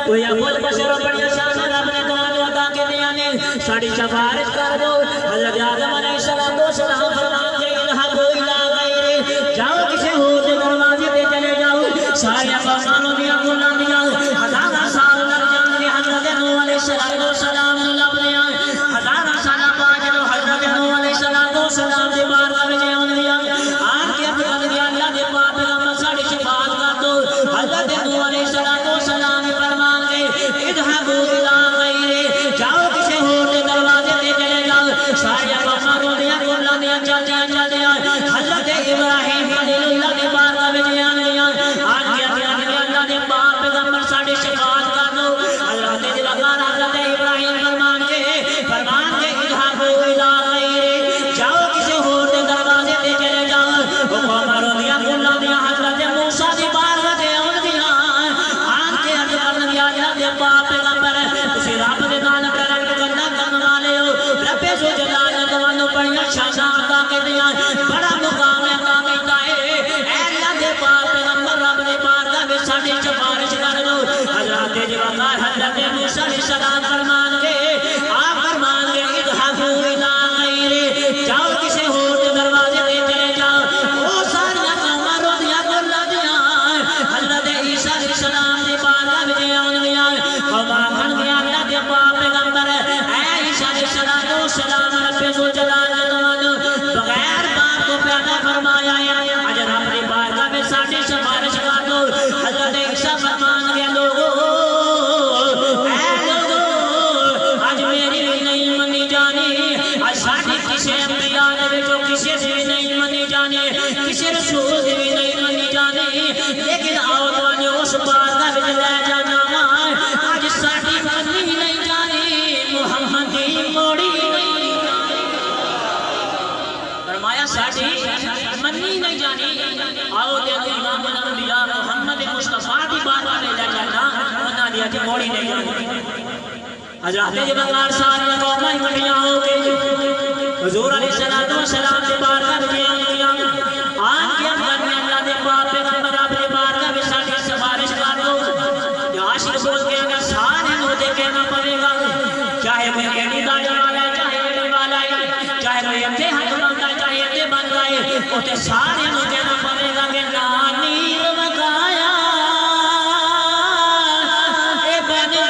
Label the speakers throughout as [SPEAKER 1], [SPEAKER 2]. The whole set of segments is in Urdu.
[SPEAKER 1] تو یا خود بشر بڑی شان رب نے تمہارے عطا کے دیا نے ساڑی سفارش کر دو حضرت آدم علیہ السلام فرمان کے الہا کوئی لا غیرے جاؤ کسی ہو دے دروازے دے چلے جاؤ سارے قومانوں دیا گناہ دیا ہزارہ سال لگ جانے حضرت نوح علیہ السلام لب دیا ہزارہ سال بعد جو حضرت نوح علیہ السلام دے بار کا وجہ ان دیا آن کے اپنے دیا اللہ دے پاک پیغمبر ساڑی شفاعت کر دو حضرت نوح علیہ السلام فرمان کے اذهبوا الى غیرے جاؤ کسی ہو دے دروازے دے چلے جاؤ سارے قومانوں دیا گناہ دیا چل دیا حضرت ابراہیم خلیل اللہ دے بار کا وجہ ان دیا آن کے اپنے اللہ دے پاک پیغمبر ساڑی شفاعت کر دو حضرت دلگار حضرت ابراہیم فرمان کے اذهبوا الى غیرے جاؤ کسی ہو دے دروازے دے چلے جاؤ قومانوں دیا گناہ دیا حضرت موسیٰ دی بار کا دے ان دیا آن کے حضرت دیا اللہ دے پاک پیغمبر اسی رب دے نال کرن کرنے والے ہو رب سو جلال نے تمہوں بڑی شان عطا کے دیا بڑا مقام عطا کیتا ہے اے اللہ دے پاک پیغمبر رب دے بارگاہ وچ ساڈی سفارش کر دو حضرت جوکار حضرت موسیٰ علیہ السلام فرمان کے آپ فرمان کے اذهبوا الى غیرے جاؤ کسی ہور دے دروازے دے چلے جاؤ وہ سارا قوماں روندیاں گلاں دیاں حضرت عیسیٰ علیہ السلام دے بارگاہ وچ آن گیا قوماں کھن گیا اللہ دے پاک پیغمبر اے عیسیٰ علیہ السلام رب ذو جلال نے تمہوں بغیر باپ کو پیدا فرمایا ہے اج رب دی بارگاہ میں ساڈی سفارش کر دو حضرت عیسیٰ فرمان کے لوگوں اے لوگوں اج میری بھی نہیں منی جانی اج ساڈی کسی انبیاء نے وچوں کسی سے بھی نہیں منی جانی کسی رسول سے بھی نہیں منی جانی لیکن آؤ تمہیں اس بارگاہ وچ لے جانا اج ساڈی منی نہیں جانی محمد دی موڑی فرمایا ساڈی منی نہیں جانی آؤ تے امام الانبیاء محمد مصطفیٰ دی بارگاہ میں لے جانا انہاں دی اج موڑی نہیں جانی حضرت جوکار سارے قوماں اکٹھیاں ہو گئی حضور علیہ السلام دی بارگاہ وچ آن گیا آن کے اللہ دے پاک پیغمبر رب دی بارگاہ وچ ساڈی سفارش کر دو یا عاشق بول کے اگر سارے نو تے کہنا پڑے گا چاہے کوئی ایڈی داڑھی والا ہے چاہے ایڈی والا ہے چاہے کوئی اتے ہاتھ بنتا ہے چاہے اتے بنتا ہے اوتے سارے نو کہنا پڑے گا کہ نانی مکایا اے بندی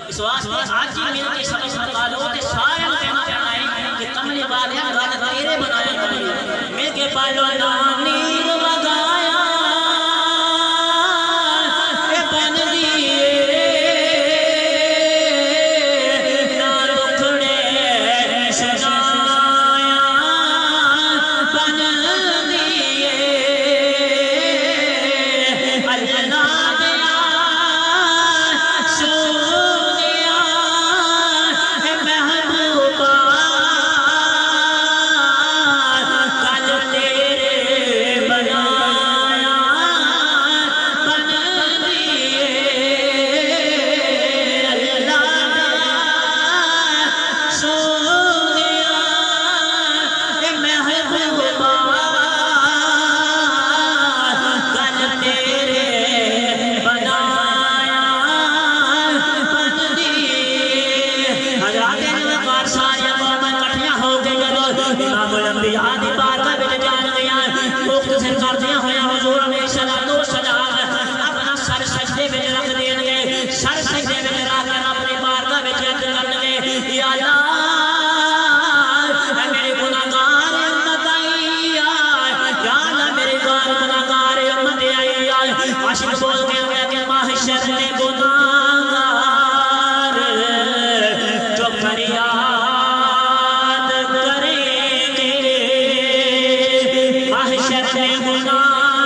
[SPEAKER 1] اس واسطے آج ہی مل کے سمجھ بتا لو تے سارے نوں کہنا چاہنا ہے کہ کملی والے گل تیرے بنایا کریں مل کے پالو نانی لگایا اے بندی نال اکھڑے سجایا بندی اللہ امام الانبیاء دی بارگاہ وچ جان گیا مختصر کر دیا ہویا حضور علیہ السلام اپنا سر سجدے وچ رکھ دین گے سر سجدے وچ رکھ کے اپنی بارگاہ وچ عرض کرن گے یا اللہ اے میرے گناہگار امت آئی یا اللہ میرے گناہگار امت آئی عاشق بول کے گیا کہ محشر میں گناہگار جو فریاد محشر میں گناہ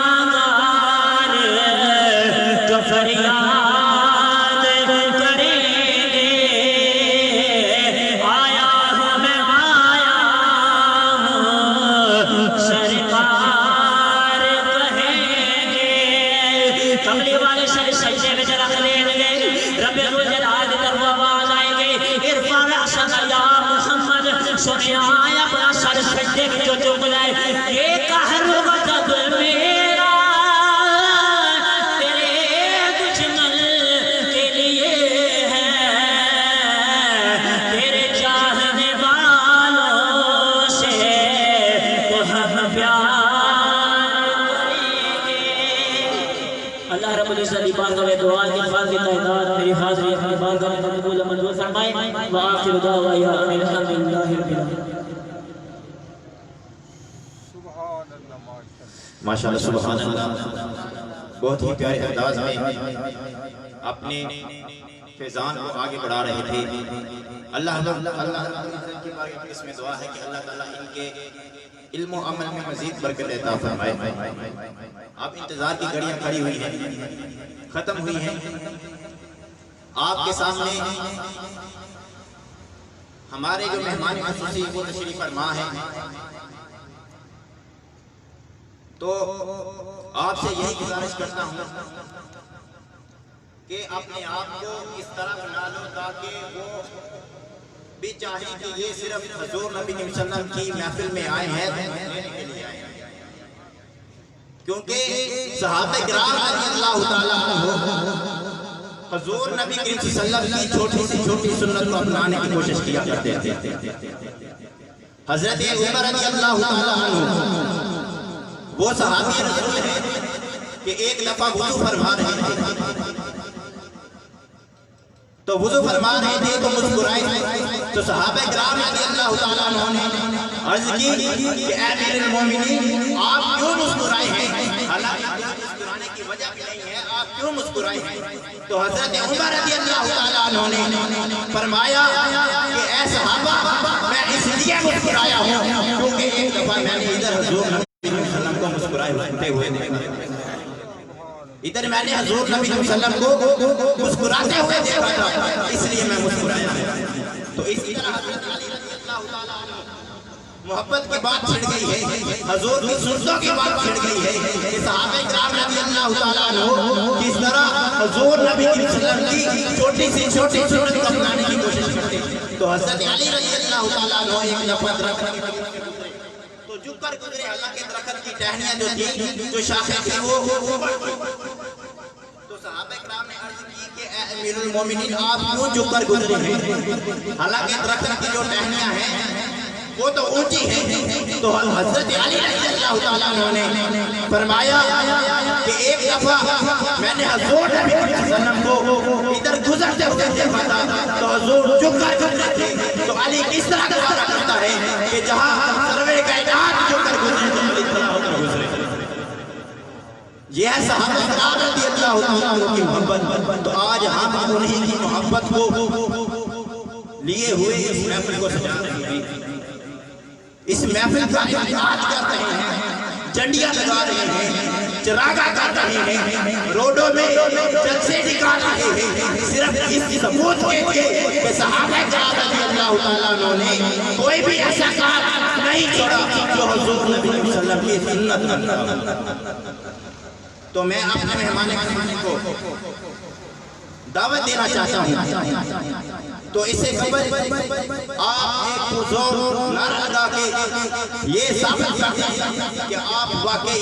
[SPEAKER 1] اللہ رب العزت کی بارگاہ میں دعا کی فاضل تعداد میری حاضری اپنی بارگاہ میں مقبول منظور فرمائے وآخر دعوانا ان الحمد للہ رب العالمین.
[SPEAKER 2] ماشاءاللہ سبحان اللہ. بہت ہی پیارے انداز میں اپنے فیضان کو آگے بڑھا رہے تھے. اللہ کی بارگاہ اس میں دعا ہے کہ اللہ تعالیٰ ان کے علم و عمل میں مزید برکت عطا فرمائے. اب انتظار کی گھڑیاں کھڑی ہوئی ہیں، ختم ہوئی ہیں. آپ کے سامنے ہمارے جو مہمان خصوصی وہ تشریف فرما ہے، تو آپ سے یہی گزارش کرتا ہوں کہ اپنے آپ کو اس طرح بنا لو تاکہ وہ بھی چاہیں کہ یہ صرف حضور نبی صلی اللہ علیہ وسلم کی محفل میں آئے ہیں لینے کے لیے آئے ہیں. کیونکہ صحابہ کرام رضی اللہ تعالیٰ عنہ حضور نبی کریم صلی اللہ علیہ وسلم کی چھوٹی سی چھوٹی سنت کو اپنانے کی کوشش کیا کرتے تھے. حضرت عمر رضی اللہ تعالیٰ عنہ وہ صحابی رسول ہیں کہ ایک دفعہ وضو فرما رہے تھے، تو وضو فرما رہے تھے تو مسکرائے. تو صحابہ کرام رضی اللہ تعالیٰ عنہ نے عرض کی کہ اے امیر المومنین آپ کیوں مسکرائے ہیں؟ حالانکہ مسکرانے کی وجہ بھی نہیں ہے، آپ کیوں مسکرائے ہیں؟ تو حضرت عمر رضی اللہ تعالیٰ عنہ نے فرمایا کہ اے صحابہ میں اس لیے مسکرایا ہوں کیونکہ ایک دفعہ میں نے ادھر حضور کو مسکرائے ہوئے دیکھا، ادھر میں نے حضور نبی صلی اللہ علیہ وسلم کو مسکراتے ہوئے دیکھا تھا، اس لیے میں مسکرایا. تو اسی طرح حضرت علی رضی اللہ تعالیٰ عنہ محبت کی بات چھڑ گئی ہے، حضور کی سنتوں کی بات چھڑ گئی ہے کہ صحابہ کرام رضی اللہ تعالیٰ عنہ کس طرح حضور نبی صلی اللہ علیہ وسلم کی چھوٹی سی چھوٹی سنت کو اپنانے کی کوشش کرتے. تو حضرت علی رضی اللہ تعالیٰ عنہ ایک دفعہ درخت تو جھک کر گزرے. اللہ کے درخت کی ٹہنیاں جو تھی، جو شاخیں تھی وہ تو صحابہ کرام نے عرض کی کہ اے امیر المومنین آپ کیوں جھک کر گزرے ہیں؟ حالانکہ درخت کی جو ٹہنیاں ہیں وہ تو اونچی ہیں. تو حضرت علی رضی اللہ تعالیٰ عنہ نے فرمایا کہ ایک دفعہ میں نے حضور نبی صلی اللہ علیہ وسلم کو ادھر گزرتے ہوئے دیکھا تھا تو حضور جھک کر گزرے تھے. تو علی کس طرح گزارا کرتا ہے کہ جہاں سروے کائنات جھک کر گزرے تو علی کھڑا ہو کر گزرے. یہ ہے صحابہ کرام رضی اللہ تعالیٰ عنہ کی محبت. تو آج ہم انہیں کی محبت کو لیے ہوئے اس محفل کو سجا رہے ہیں، اس محفل کا اعلان کر رہے ہیں، جھنڈیاں لگا رہے ہیں، چراغاں کر رہے ہیں، روڈوں میں جلسے نکال رہے ہیں، صرف اس ثبوت کے لیے کہ صحابہ کرام رضی اللہ تعالیٰ عنہ نے کوئی بھی ایسا کام نہیں چھوڑا جو حضور نبی صلی اللہ علیہ وسلم کی سنت کرتا. تو میں اپنے مہمان کو دعوت دینا چاہتا ہوں. تو اس سے قبل آپ ایک زور نعرہ لگا کے یہ ثابت کرتے ہیں کہ آپ واقعی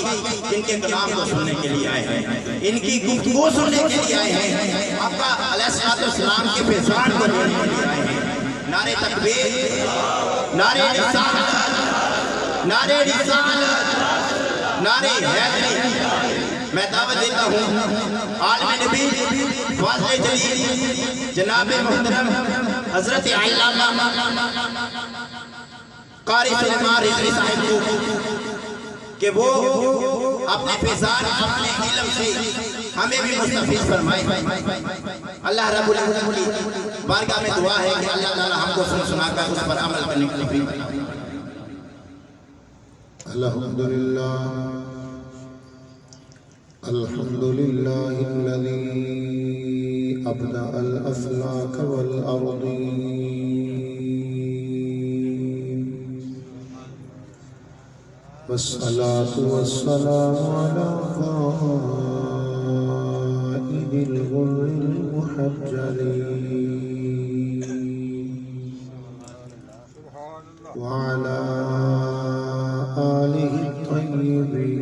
[SPEAKER 2] ان کے کلام کو سننے کے لیے آئے ہیں، ان کی گفتگو سننے کے لیے آئے ہیں، آقا علیہ السلام کے فیضان کو لینے کے لیے آئے ہیں. نعرہ تکبیر، نعرہ رسالت، نعرہ رسالت، نعرہ حیدری. میں دعوت دیتا ہوں عالم نبی فاضل جلیل جناب محترم حضرت علامہ قاری سلیمان رضوی صاحب کو کہ وہ اپنے فیضان اپنے علم سے ہمیں بھی مستفیض فرمائے. اللہ رب العزت کی بارگاہ میں دعا ہے کہ اللہ تعالی ہم کو سنا کر اس پر عمل کرنے کی توفیق دے.
[SPEAKER 3] الحمدللہ الحمد لله الذي أبدأ الأفلاك والأرضين والصلاة والسلام على قائد الغر المحجلين وعلى آله الطيبين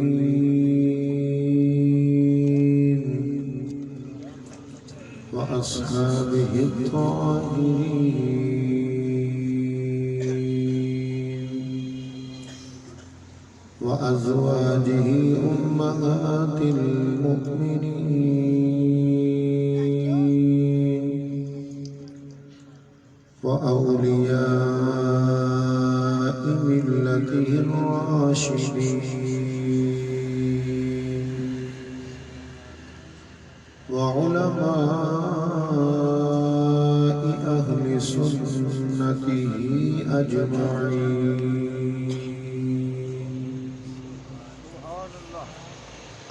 [SPEAKER 3] وأصحابه الطاهرين وأزواجه أمهات المؤمنين وأولياء ملته الراشدين وعلماء أهل سنته أجمعين.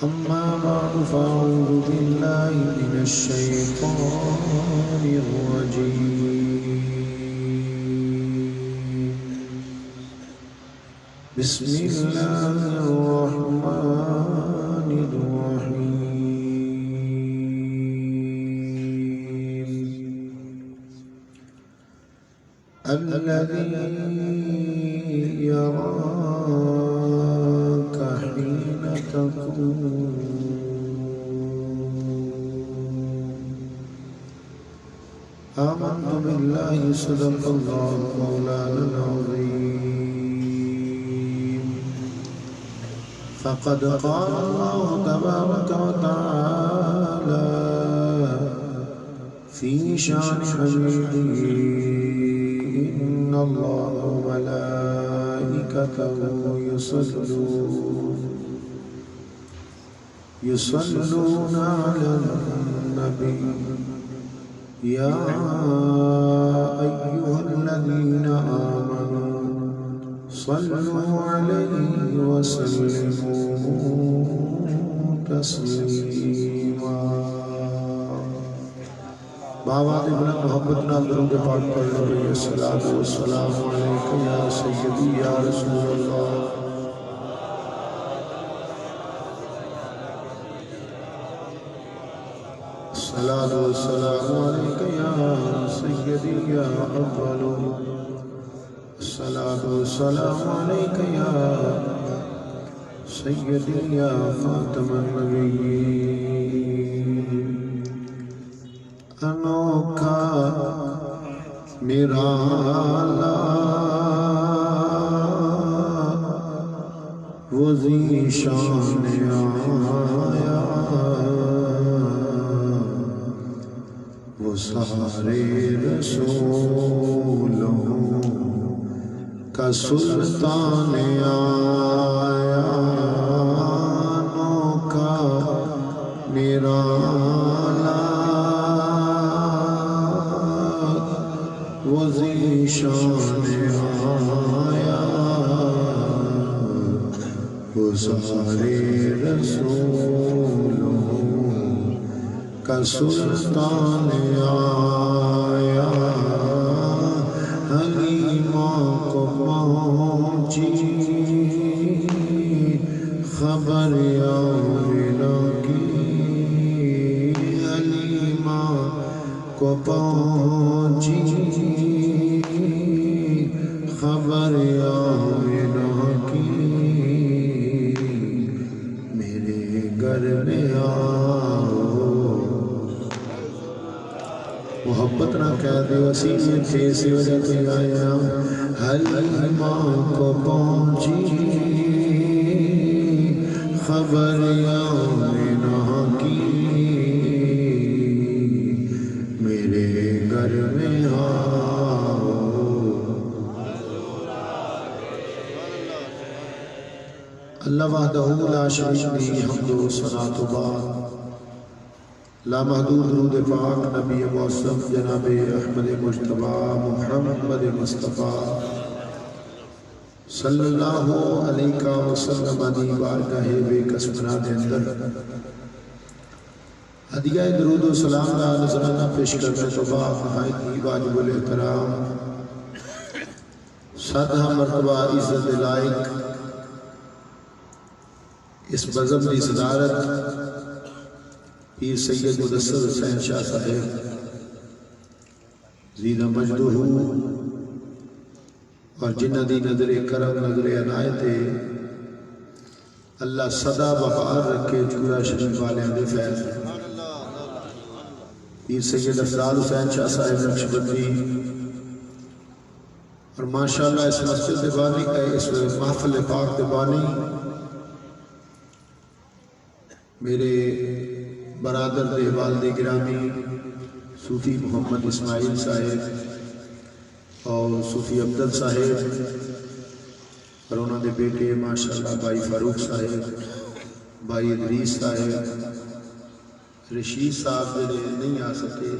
[SPEAKER 3] أما بعد فأعوذ بالله من الشيطان الرجيم. بسم الله الرحمن الرحيم. الذي يراك حين تقوم. آمنت بالله صدق الله مولانا العظيم. فقد قال الله تبارك وتعالى في شان حبيبه إن الله وملائكته يصلون على النبي يا أيها الذين آمنوا صلوا عليه وسلموا تسليما. بابا ابن محبت نال درود پاک پڑھ لو. الصلاۃ والسلام علیک یا سیدی یا رسول اللہ. الصلاۃ والسلام علیک یا سیدی یا اول. الصلاۃ والسلام علیک یا سیدی یا خاتم النبیین. انوکھا نرالا وہ ذیشان آیا وہ سارے رسولوں کا سلطان آیا. انوکھا نرالا وہ ذیشان آیا وہ سارے رسولوں کا سلطان آیا. حلیمہ کو پہنچی خبر آمنہ کی. حلیمہ کو پہنچی خبر آمنہ کی. میرے گھر میں آؤ. محبت نہ کہہ دے اسی میں تھے اسی وجہ سے آیا. حلیمہ کو پہنچی خبر آمنہ کی. میرے گھر میں آؤ. اللہ وحدہ لا شریک لہ حمد و ثناء و بعد. لامحدود درود پاک نبی معصم جناب احمد مجتبی محمد مصطفیٰ صلی اللہ علیہ وسلم دی بارگاہ بے کسمنا دے اندر ہدیہ درود و سلام کا نذرانہ پیش کرنے تو بعد نہایت ہی واجب الاحترام سادہ مرتبہ عزت لائق اس بزم کی صدارت پیر سید مدثر حسین شاہ صاحب زیدہ مجدہ اور جنہ دی نظر کرم نظر عنایت اللہ صدا بقار رکھے چورا شریف والے دے فیض. پیر سید افضال حسین شاہ صاحب نقشبندی اور ماشاءاللہ اس مسجد دے بانی کا اس محفل پاک دے بانی میرے برادر دے والد گرامی صوفی محمد اسماعیل صاحب اور صوفی افضل صاحب اور انہوں نے بیٹے ماشاءاللہ بھائی فاروق صاحب، بھائی ادریس صاحب، رشید صاحب جڑے نہیں آ سکے،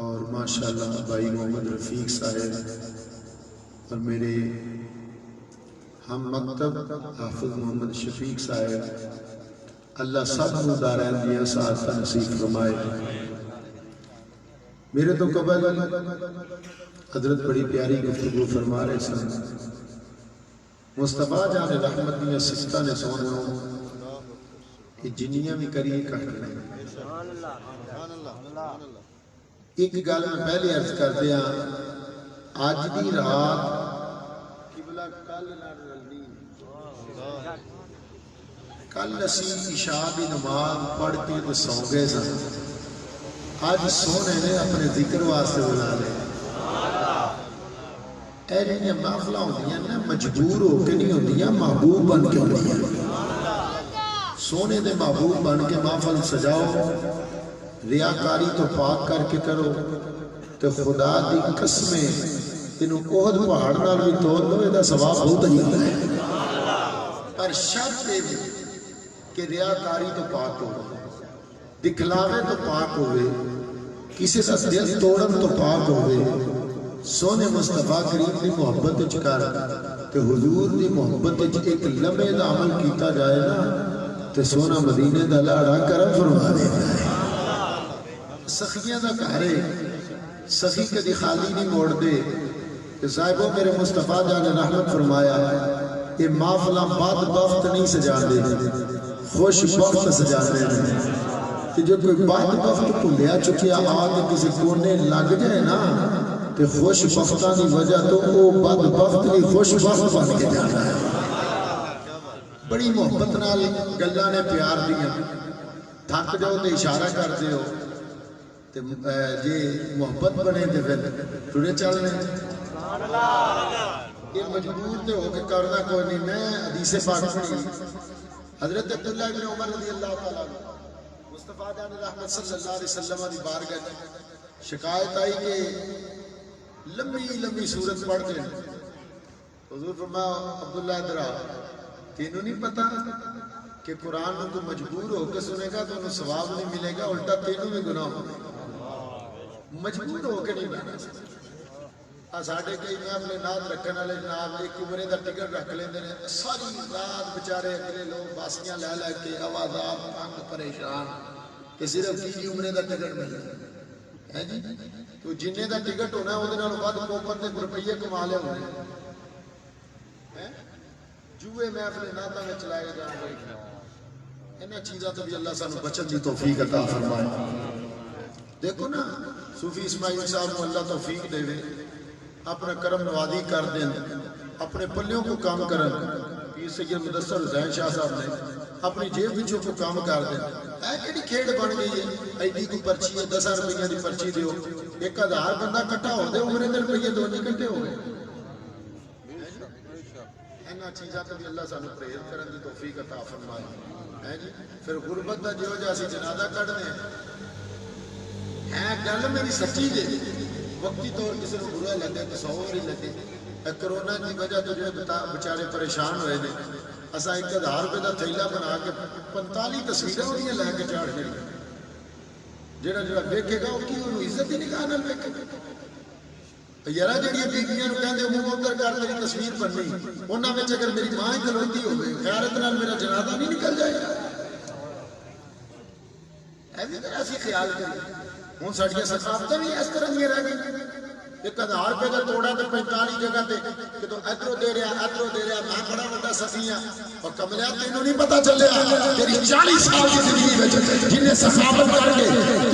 [SPEAKER 3] اور ماشاءاللہ بھائی محمد رفیق صاحب اور میرے ہم مکتب حافظ محمد شفیق صاحب، اللہ سب کو دارین دیا سعادت نصیب فرمائے۔ میرے تو قبل حضرت بڑی پیاری گفتگو فرما رہے سن، مصطفیٰ جان رحمت دیا سکتہ نے سونو کہ جنیاں بھی کریے کٹ رہے ہیں۔ ایک گل میں پہلے عرض کر دیا، آج دی رات کل اسی عشاء دی نماز پڑھ کے تو سو گئے سن، آج سونے نے اپنے ذکر واسطے بلا لے۔ ایلیاں محفلہ ہوندیاں نا مجبور ہو کے نہیں ہوندیاں، محبوب بن کے ہوندیاں۔ سونے دے محبوب بن کے محفل سجاؤ، ریاکاری تو پاک کر کے کرو، تو خدا دی قسمیں انہوں احد پہاڑ نال بھی توڑ دو، یہ ثواب بہت ہی ہے۔ پر شرط دے بھی کہ ریاکاری تو پاک ہو، دکھلاوے تو پاک ہوئے، کسی کا دل توڑن تو پاک ہوئے، سونے مصطفیٰ کریم دی محبت چکار کہ حضور دی محبت ایک لمحے دا عمل کیتا جائے نا تو سونا مدینے دا لاڑا کرم فرما دیتا ہے۔ سخیاں دا کارے سخی کدی خالی نہیں موڑ دے کہ صاحبوں میرے مصطفیٰ جان رحمت فرمایا یہ محفلہ بد بخت نہیں سجا دے، خوش بخت سجا دے کہ جو کوئی بد بخت بھولیا چکیا آگ کسی کونے لگ جائے نا تو خوش بختاں دی وجہ تو وہ بد بخت نہیں خوش بخت بن کے جانا ہے۔ بڑی محبت نال گلاں نے پیار دیا، تھک جاؤ تو اشارہ کر دیو، جی محبت بنے تو پھر ٹرے چلنے۔ یہ مجبور تے ہو کے کرنا کوئی نہیں۔ میں حدیث پاک پڑھی، حضرت عبداللہ بن عمر رضی اللہ تعالیٰ مصطفیٰ جان رحمت صلی اللہ علیہ وسلم دی بارگاہ شکایت آئی کہ لمبی لمبی سورت پڑھتے ہیں۔ حضور فرمایا عبداللہ ادرا تینوں نہیں پتا کہ قرآن کو مجبور ہو کے سنے گا تو انہوں ثواب نہیں ملے گا، الٹا تینوں میں گناہ ہوگا۔ مجبور ہو کے نہیں بہنا سکتے۔ ساڑھے کئی میں اپنے نات رکھنے والے جناب ایک عمرے دا ٹکٹ رکھ لیندے نے، ساری رات بچارے اگلے لوگ باسیاں لے لے کے آوازاب تنگ پریشان کہ صرف کی عمرے دا ٹکٹ ملے ہے جی، تو جننے دا ٹکٹ ہونا ہے وہ بعد کوپن دے روپیے کما لے ہونے جوئے محفل ناتاں میں چلائے جان رہے۔ انہاں چیزاں تو بھی اللہ سانو بچن دی توفیق عطا فرمائے۔ دیکھو نا صوفی اسماعیل صاحب کو اللہ توفیق دے وے، اپنا کرم نوازی کر دیں، اپنے پلیوں کو کام کریں۔ پیر سید مدثر حسین شاہ صاحب نے اپنی جیب وچوں کو کام کر دیں۔ اے کیڑی کھیڑ بن گئی ہے، ایڈی کو پرچی ہے 10 روپیہ دی پرچی دیو، 1000 بندہ کٹھا ہو دے عمرے دے روپیے دو نہیں کٹھے ہو گئے۔ انہاں چیزاں تو بھی اللہ سانو پرہیز کرن دی توفیق عطا فرمائے ہے جی۔ پھر غربت دا جو جیسی جنازہ کڈنے ہے گل میری سچی دے، وقتی طور کسی کو برا لگے تو سوار ہی لگے۔ کرونا کی وجہ تو جو بچارے پریشان ہوئے نے، اسا 1000 روپے دا تھیلا بنا کے 45 تصویراں انہاں لے کے چاڑ گئے، جڑا جڑا ویکھے گا وہ کی انہوں عزت ہی نگاہ نال ویکھے گا۔ یارا جڑیاں بیبیاں نوں کہندے منہ ادھر کر میری تصویر بننی، انہاں وچ اگر میری ماں ہی کھلوتی ہوے غیرت نال میرا جنازہ نہیں نکل جائے گا۔ ایویں ذرا اسی خیال کریے۔ ہوں ساڈیاں ثقافتاں بھی اس طرح دیا رہ گئی، 1000 روپے کا توڑا تو 45 جگہ تے کہ تو ادھروں دے رہا ادھروں دے رہا، میں بڑا بڑا سخی ہاں اور کملیا تینوں نہیں پتا چلیا تیری 40 سال کی زندگی میں جن نے سخاوت کر کے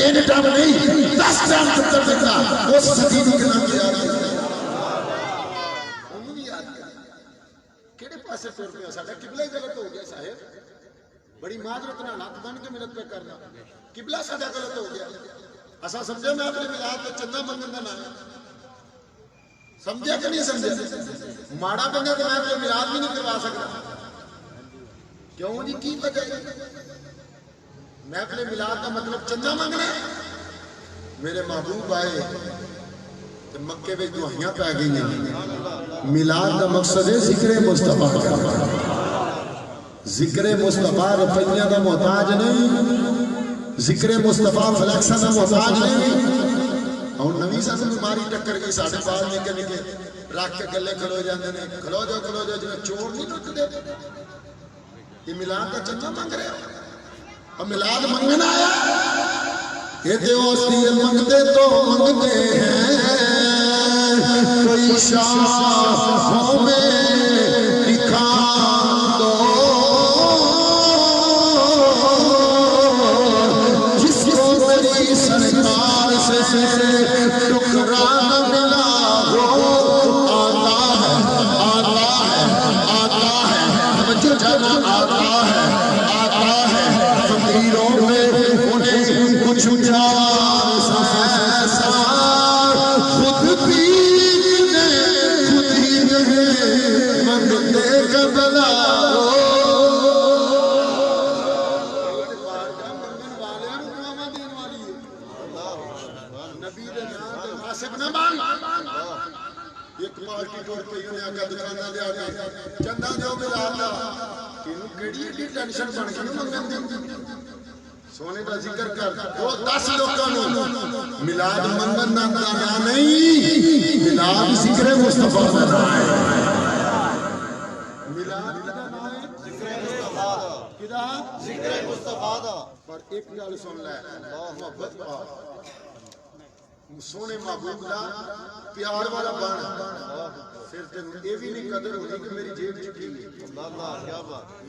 [SPEAKER 3] 3 ٹائم نہیں 10 ٹائم چکر دیتا اس سخی کو کنا یاد کیا، انہوں بھی یاد کیا کہڑے پاسے ٹر پیا، ساڈا قبلہ ہی غلط ہو گیا صاحب، بڑی معذرت نال ہاتھ بن کے منت پہ کرنا، قبلہ ساڈا غلط ہو گیا۔ اسا سمجھے میں اپنے ملاد تے چندہ منگن دا نام سمجھے کہ نہیں سمجھے؟ ماڑا بندہ تو میں اپنے ملاد بھی نہیں کروا سکتا، کیوں جی کی وجہ ہے؟ محفل میلاد کا مطلب چندہ منگنا ہے. میرے محبوب آئے تو مکے میں دعائیاں پہ گئی. میلاد کا مقصد ہے ذکر مصطفیٰ کا. ذکر مصطفیٰ روپیہ کا محتاج نہیں, ذکر مصطفیٰ فلیکسا کا محتاج نہیں. اور نوی سانو بیماری ٹکر گئی, ساڑھے پاس نکے نکے رکھ کے گلے کھلو جاندے نے, کھلو جاؤ جو چور نہیں رکھ دے. یہ میلاد کا چندہ مانگ رہے ہو, اور میلاد منگنا آیا. یہ دیوستی منگتے تو منگتے ہیں, کوئی شاہوں میں دکھا دو جس کو میری سرکار سے ٹکرا نہ ملا ہو. آتا ہے جو جانا آتا ہے فقیروں میں انہیں کچھ ایسا خود پینے خود ہی نہیں منگتے کا بلا ہو. ایک پارٹی ٹوڑ کے انہیں آگا دکھانا لیا گیا چندہ دیو میلاد دا. تینوں کیڑی ایڈی ٹینشن بن گئی منگن دی. سونے کا ذکر کر وہ 10 لوگوں میلاد منگن دا نام نہیں, میلاد ذکر مصطفیٰ کا نام ہے. میلاد کا نام ہے ذکر مصطفیٰ. کدا ذکر مصطفیٰ دا. پر ایک گل سن لے, محبت پا سونے محبوب دا پیار والا بن, پھر تینوں یہ بھی نہیں قدر ہونی کہ میری جیب چکی.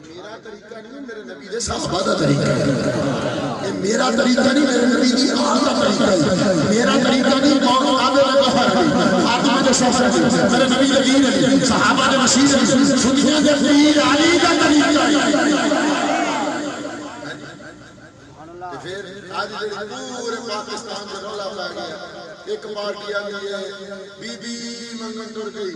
[SPEAKER 3] میرا طریقہ نہیں, میرے نبی دے صحابہ دا طریقہ ہے. میرا طریقہ نہیں, میرے نبی دی آل دا طریقہ ہے. میرا طریقہ نہیں قابل غفر علی فاطمہ دے شوہر علی میرے نبی دے ویر علی صحابہ دے مسیح علی دنیا دے پیر علی دا طریقہ ہے. پھر آج پورے پاکستان میں رولا پہ گیا. ایک پارٹی آگئی ہے بی بی منگن ٹر گئی,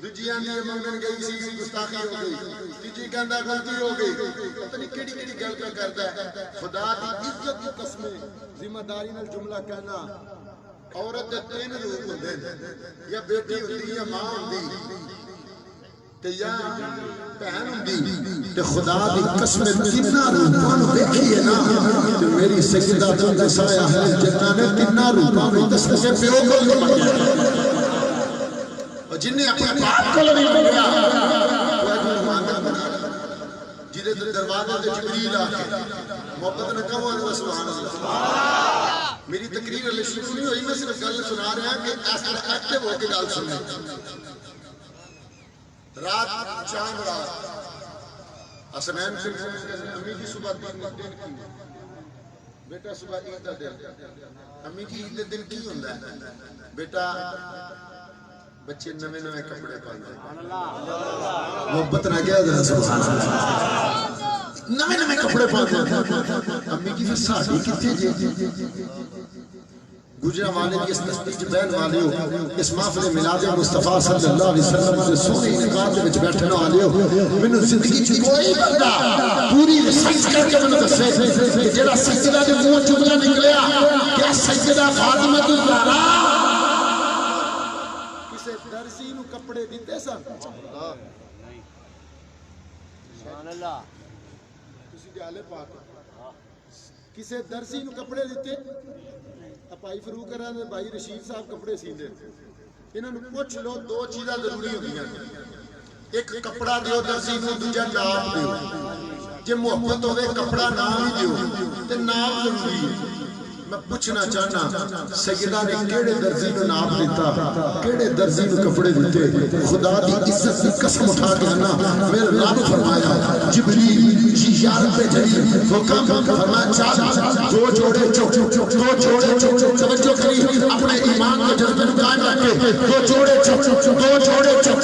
[SPEAKER 3] دوجی آگئی منگن گئی سی گستاخی ہو گئی, تیجی کہندہ غلطی ہو گئی. پتہ نہیں کیڑی کیڑی گل پہ کرتا ہے. خدا دی عزت کی قسمیں ذمہ داری نال جملہ کہنا. عورت دے 3 روپ ہوندے, یا بیٹی ہوندی یا ماں ہوندی تے یا بہن ہوندی. تے خدا دی قسم تینا روپاں نوں دیکھیے نا, تے میری سیدہ تو دسایا ہے جنہاں نے تینا روپاں نوں دس کے پیو کو نہیں منگیا, اور جن نے اپنے باپ کو نہیں منگیا وہ اج مہمان بنا جدے دروازے تے جبریل آ کے محبت نے کہو سبحان اللہ. میری تقریر علی شروع نہیں ہوئی, میں صرف گل سنا رہا ہوں کہ ایسا ایکٹیو ہو کے گل سنیں. رات چاند رات حسنین سے امی کی صبح دن کی بیٹا صبح عید دا دن, امی کی عید دے دن کی ہوندا ہے بیٹا بچے نویں نویں کپڑے پاندے. محبت نہ کیا ذرا سبحان اللہ, نویں نویں کپڑے پاندے. امی کی پھر ساڈی کتے جی گجرا والے کی اس نزدیک بہن والے ہو, اس محفل میلاد مصطفیٰ صلی اللہ علیہ وسلم کے سونے انعقاد کے وچ بیٹھے والے ہو. مینوں زندگی چ کوئی بندہ پوری ریسرچ کر کے مینوں دسے کہ جڑا سجدہ دے منہ جملہ نکلیا کیا سجدہ فاطمہ الزہرا کسے درزی نو کپڑے دتے سن. سبحان اللہ. تسی گالے پاک کسے درزی نو کپڑے دتے. بھائی فروغ کران بھائی رشید صاحب کپڑے سیندے, انہاں نوں پوچھ لو 2 چیزاں ضروری ہوندیاں, ایک کپڑا دیو درزی نوں, دوجا ناپ دیو. جے محبت ہوے کپڑا نہ بھی دیو تے ناپ ضروری ہے. میں پوچھنا چاہنا سیدہ نے کیڑے درزی نوں ناپ دیتا, کیڑے درزی نوں کپڑے دیتے. خدا دی عزت کی قسم اٹھا کے نا میرے رب فرمایا جبریل جی یار پہ جلی حکم فرمایا چاہ 2 جوڑے چوک 2 جوڑے چوک. توجہ کری اپنے ایمان کے جذبے کو قائم رکھ کے 2 جوڑے چوک 2 جوڑے چوک.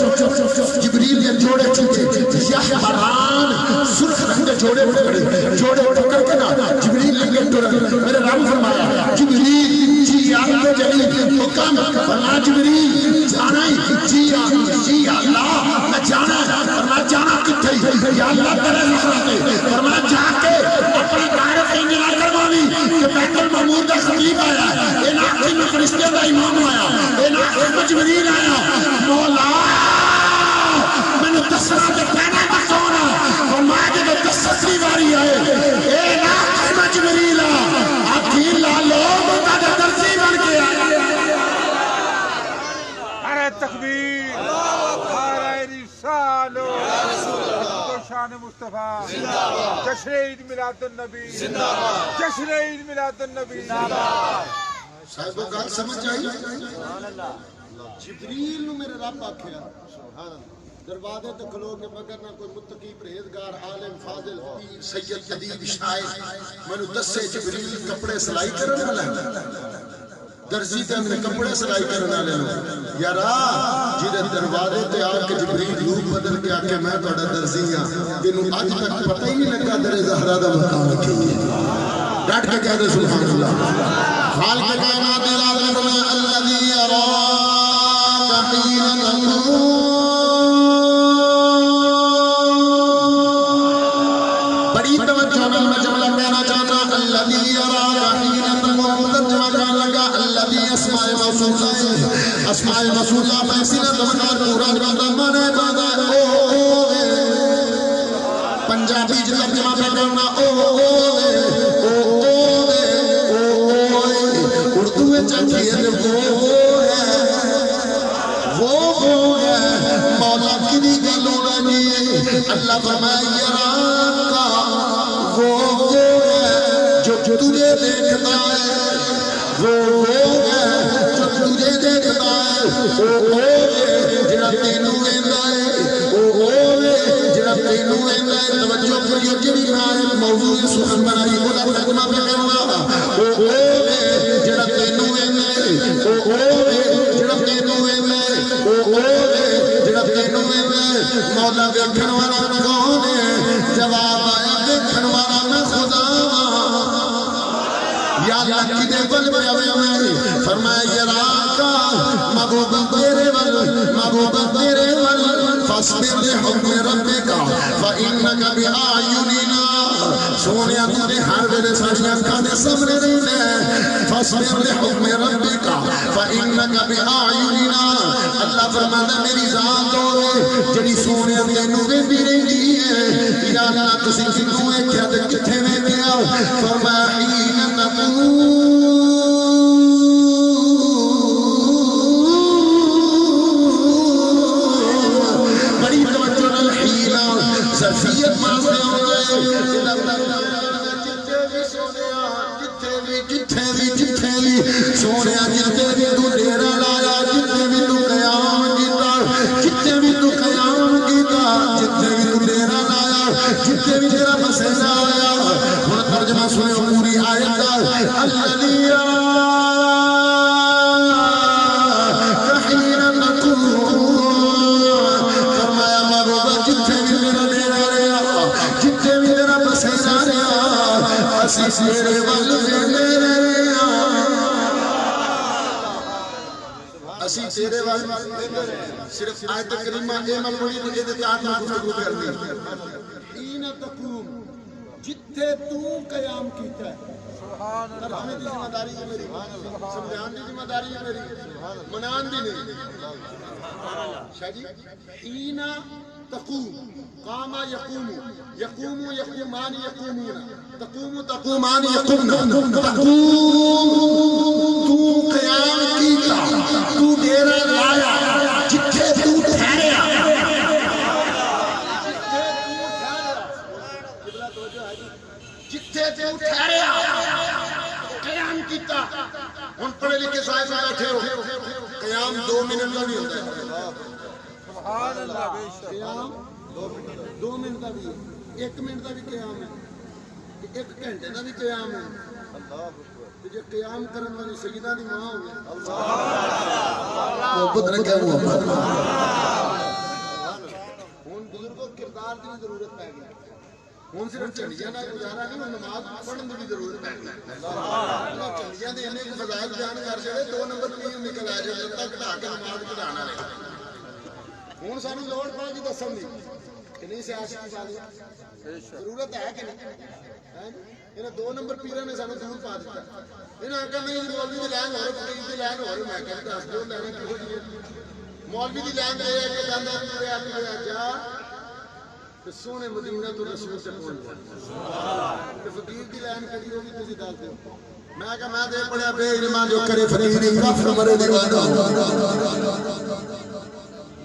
[SPEAKER 3] جبریل نے جوڑے چوکے یا حران سرخ رنگ کے جوڑے پکڑے, جوڑے پکڑ کے نا جبریل نے میرے رب فرمایا جبریل جی آپ پہ جلی حکم فرمایا جبریل جانا ہی جی اللہ میں جانا ہے. فرمایا جانا کتھے, یا اللہ تیرے نظر آتے. فرمایا جا کے اپنی غیرت
[SPEAKER 4] جشن عید میلاد النبی زندہ باد، جشن عید میلاد النبی زندہ باد۔
[SPEAKER 3] صاحب گل سمجھ آئی؟ جبریل نو میرے رب آکھیا دروازے تے کھلو کے مگر نہ کوئی متقی پرہیزگار عالم فاضل پیر سید ادیب شاعر مینوں دسے جبریل کپڑے سلائی کرن والا درزی تے اندر کپڑے سلائی کرن والے نو یارا جڑے دروازے تے آ کے جبریل روپ بدل کے آکے میں تہاڈا درزی ہاں تینوں اج تک پتہ ہی نہیں لگا در زہرا دا مقام کی ہے۔ ڈٹ کے کہہ دے سبحان اللہ۔ خالق کائنات العالم الذی یراک حین تقوم، بڑی توجہ نال میں جملہ کہنا چاہتا الذی یراک حین تقوم، ترجمہ کرنے لگا الذی اسماء موصولہ ہے، اسماء موصولہ فیصلہ دمدار پورا کرتا مانے بادا او پنجابی جو ترجمہ پہ کرنا او وہ ہے مولا کی گلوڑا نہیں اللہ فرمائے یراکا وہ ہے جو تجھے دیکھتا ہے، وہ ہے جو تجھے دیکھتا ہے، وہ ہے جڑا تینوں ویندا ہے، وہ ہے جڑا تینوں ویندا ہے۔ توجہ کریو جڑی میں موضوع سخن بنائی خدا ترجمہ پہ کرنا وہ ہے جڑا تینوں ویندا ہے، وہ ہے جڑا تینوں ویندا ہے، وہ ہے جڑا تینوں ویندا ہے۔ مولا ویکھن والا کون ہے؟ جواب آیا ویکھن والا میں خدا یا اللہ کی دے بل پہ میں فرمایا یراکا محبوب تیرے ول، محبوب تیرے ول فاصبر لحکم ربک فإنک بأعیننا، سونیا تیرے ہر ویلے ساڈیاں اکھاں دے سامنے رہنا ہے۔ فاصبر لحکم ربک فإنک بأعیننا، اللہ فرماتا میری ذات ہوے جڑی سونیا تینوں ویندی رہندی ہے۔ یا اللہ تسی کینوں ویکھیا تے کتھے ویکھیا؟ فرمایا حین تقوم، بڑی توجہ نال حینا ظرفیت مانتے ہوئے جتھے بھی سونیا جتھے بھی تو ڈیرا لایا، جتھے بھی تو قیام کیتا، جتھے بھی تو قیام کیتا، جتھے بھی تو ڈیرا لایا، جتھے بھی تیرا بسیرا آیا۔ ہن ترجمہ سنو پوری آیت دا الذی تیرے ول ویندے رہیا، اسی تیرے ول صرف آیت کریمہ اے میں پڑھی تے اے تے آٹھ گفتگو کرنی۔ حین تقوم، جتھے تو قیام کیتا ہے، ترجمے دی ذمہ داری ہے میری، سمجھان دی ذمہ داری ہے میری، منان دی نہیں۔ شاہ جی حین تقوم، قام یقوم، یقوم یقومان یقومون، تقوم تقومان یقومن، تقوم تو قیام کیتا، تو ڈیرا لایا، جتھے تو ٹھہریا، جتھے تو ٹھہریا قیام کیتا۔ ہن پڑھے لکھے صاحب بیٹھے ہو، قیام 2 منٹ کا نہیں ہوتا ہے،
[SPEAKER 4] سبحان اللہ، بے شک
[SPEAKER 3] قیام 2 منٹ کا بھی ہے، 1 منٹ کا بھی قیام ہے، 1 گھنٹے کا بھی قیام ہے۔ جو قیام کرنے والی سیدہ دی ماں ہوگی محبت رکھے محبت، ہوں بزرگوں کردار کی ضرورت پہ گئی، ہوں صرف چنڈیاں کا گزارا نہیں، ہوں نماز پڑھنے کی بھی ضرورت پہ گئی۔ چنڈیاں دے انہیں فضائل بیان کر چڑے 2 نمبر پیر نکل آئے جو لتا کٹا کے نماز کٹانا رہے۔ ہوں سانو لوڑ پہ جی دسن دی کہ نہیں سیاست کی ضرورت ہے کہ نہیں؟ انہیں 2 نمبر پیروں نے سانو دور پا دیتا، انہیں آکھا نہیں مولوی دی لین ہو رہی، فقیر دی لین ہو رہی، میں کہتا دس دیو لینے کیوں جی مولوی دی لین دے کے جاندہ تیرے جا کہ سونے مدینہ تو رسول سے پہنچ جائے، کہ فقیر دی لین کری ہوگی تسی دس دیو۔ میں کہا میں دے پڑیا بے علمان جو کرے فقیری کافر مرے دیوانا،